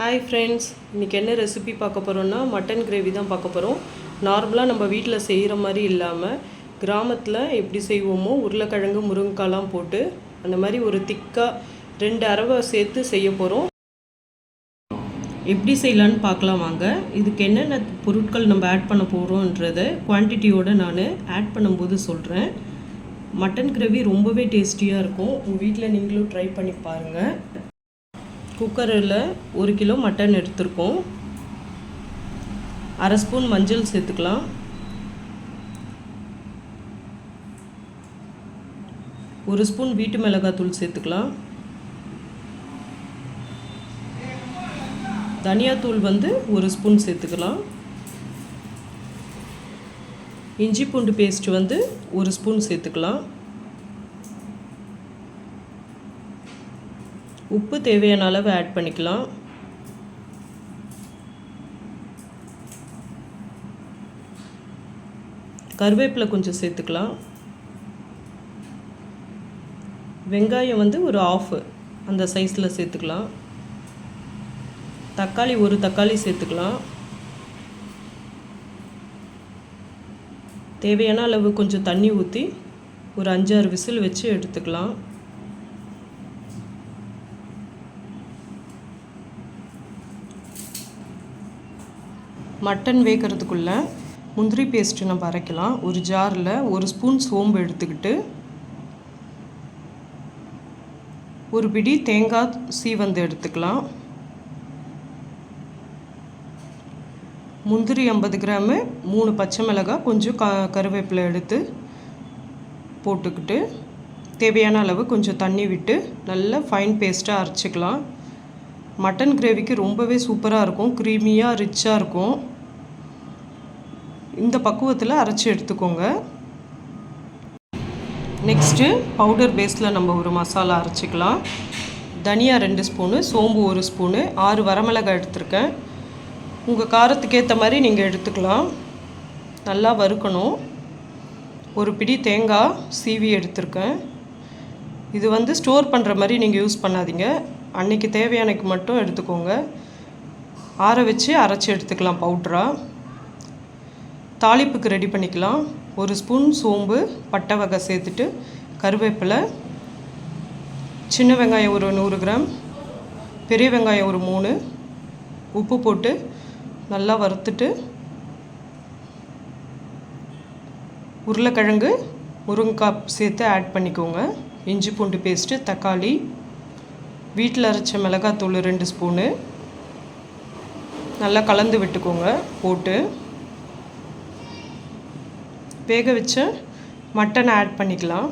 Hi friends, இன்றைக்கி என்ன recipe பார்க்க போகிறோன்னா மட்டன் கிரேவி தான் பார்க்க போகிறோம். நார்மலாக நம்ம வீட்டில் செய்கிற மாதிரி இல்லாமல் கிராமத்தில் எப்படி செய்வோமோ உருளைக்கிழங்கு முருங்கைக்காலாம் போட்டு அந்த மாதிரி ஒரு திக்காக 2 அரவை சேர்த்து செய்ய போகிறோம். எப்படி செய்யலான்னு பார்க்கலாம் வாங்க. இதுக்கு என்னென்ன பொருட்கள் நம்ம ஆட் பண்ண போகிறோன்றதை குவான்டிட்டியோடு நான் ஆட் பண்ணும்போது சொல்கிறேன். மட்டன் கிரேவி ரொம்பவே டேஸ்டியாக இருக்கும். உங்கள் வீட்டில் நீங்களும் ட்ரை பண்ணி பாருங்கள். குக்கரில் 1 கிலோ மட்டன் எடுத்துருக்கோம். அரை ஸ்பூன் மஞ்சள் சேர்த்துக்கலாம். 1 ஸ்பூன் வீட்டு மிளகாத்தூள் சேர்த்துக்கலாம். தனியாத்தூள் 1 ஸ்பூன் சேர்த்துக்கலாம். இஞ்சி பூண்டு பேஸ்ட் 1 ஸ்பூன் சேர்த்துக்கலாம். உப்பு தேவையான அளவு ஆட் பண்ணிக்கலாம். கருவேப்பிலை கொஞ்சம் சேர்த்துக்கலாம். வெங்காயம் ஒரு ஆஃப் அந்த சைஸில் சேர்த்துக்கலாம். தக்காளி 1 தக்காளி சேர்த்துக்கலாம். தேவையான அளவு கொஞ்சம் தண்ணி ஊற்றி ஒரு 5-6 விசில் வச்சு எடுத்துக்கலாம். மட்டன் வேகிறதுக்குள்ளே முந்திரி பேஸ்ட்டு நம்ம அரைக்கலாம். ஒரு ஜாரில் 1 ஸ்பூன் சோம்பு எடுத்துக்கிட்டு ஒரு பிடி தேங்காய் சீவந்து எடுத்துக்கலாம். முந்திரி 50 கிராமு, 3 பச்சை மிளகாய், கொஞ்சம் கருவேப்பிலை எடுத்து போட்டுக்கிட்டு தேவையான அளவு கொஞ்சம் தண்ணி விட்டு நல்லா ஃபைன் பேஸ்ட்டாக அரைச்சிக்கலாம். மட்டன் கிரேவிக்கு ரொம்பவே சூப்பராக இருக்கும். க்ரீமியாக ரிச்சாக இருக்கும். இந்த பக்குவத்தில் அரைச்சி எடுத்துக்கோங்க. நெக்ஸ்ட்டு பவுடர் பேஸில் நம்ம ஒரு மசாலா அரைச்சிக்கலாம். தனியா 2 ஸ்பூனு, சோம்பு 1 ஸ்பூனு, 6 வரமிளகாய் எடுத்துருக்கேன். உங்கள் காரத்துக்கு ஏற்ற மாதிரி நீங்கள் எடுத்துக்கலாம். நல்லா வறுக்கணும். ஒரு பிடி தேங்காய் சீவி எடுத்துருக்கேன். இது ஸ்டோர் பண்ணுற மாதிரி நீங்கள் யூஸ் பண்ணாதீங்க. அன்றைக்கி தேவையானக்கு மட்டும் எடுத்துக்கோங்க. ஆற வச்சு அரைச்சி எடுத்துக்கலாம் பவுட்ராக. தாளிப்புக்கு ரெடி பண்ணிக்கலாம். 1 ஸ்பூன் சோம்பு, பட்டை வகை சேர்த்துட்டு கருவேப்பிலை, சின்ன வெங்காயம் ஒரு 100 கிராம், பெரிய வெங்காயம் ஒரு 3, உப்பு போட்டு நல்லா வறுத்துட்டு உருளைக்கிழங்கு முருங்கைக்காய் சேர்த்து ஆட் பண்ணிக்கோங்க. இஞ்சி பூண்டு பேஸ்ட்டு, தக்காளி, வீட்டில் அரைச்ச மிளகாத்தூள் 2 ஸ்பூனு நல்லா கலந்து விட்டுக்கோங்க. போட்டு வேக வச்ச மட்டனை ஆட் பண்ணிக்கலாம்.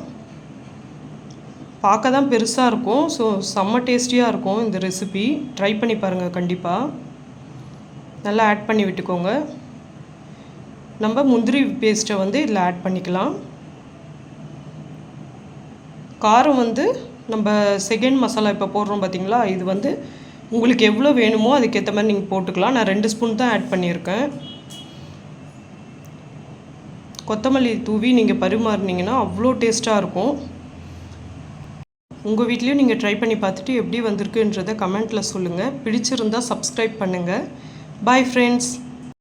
பார்க்க தான் பெருசாக இருக்கும். ஸோ செம்ம டேஸ்டியாக இருக்கும் இந்த ரெசிபி. ட்ரை பண்ணி பாருங்கள் கண்டிப்பாக. நல்லா ஆட் பண்ணி விட்டுக்கோங்க. நம்ம முந்திரி பேஸ்ட்டை இதில் ஆட் பண்ணிக்கலாம். காரம் நம்ம செகண்ட் மசாலா இப்போ போடுறோம் பார்த்திங்களா, இது உங்களுக்கு எவ்வளோ வேணுமோ அதுக்கேற்ற மாதிரி நீங்கள் போட்டுக்கலாம். நான் 2 ஸ்பூன் தான் ஆட் பண்ணியிருக்கேன். கொத்தமல்லி தூவி நீங்கள் பரிமாறினீங்கன்னா அவ்வளோ டேஸ்ட்டாக இருக்கும். உங்கள் வீட்லேயும் நீங்கள் ட்ரை பண்ணி பார்த்துட்டு எப்படி வந்திருக்குன்றதை கமெண்ட்டில் சொல்லுங்கள். பிடிச்சிருந்தால் சப்ஸ்கிரைப் பண்ணுங்கள். Bye friends.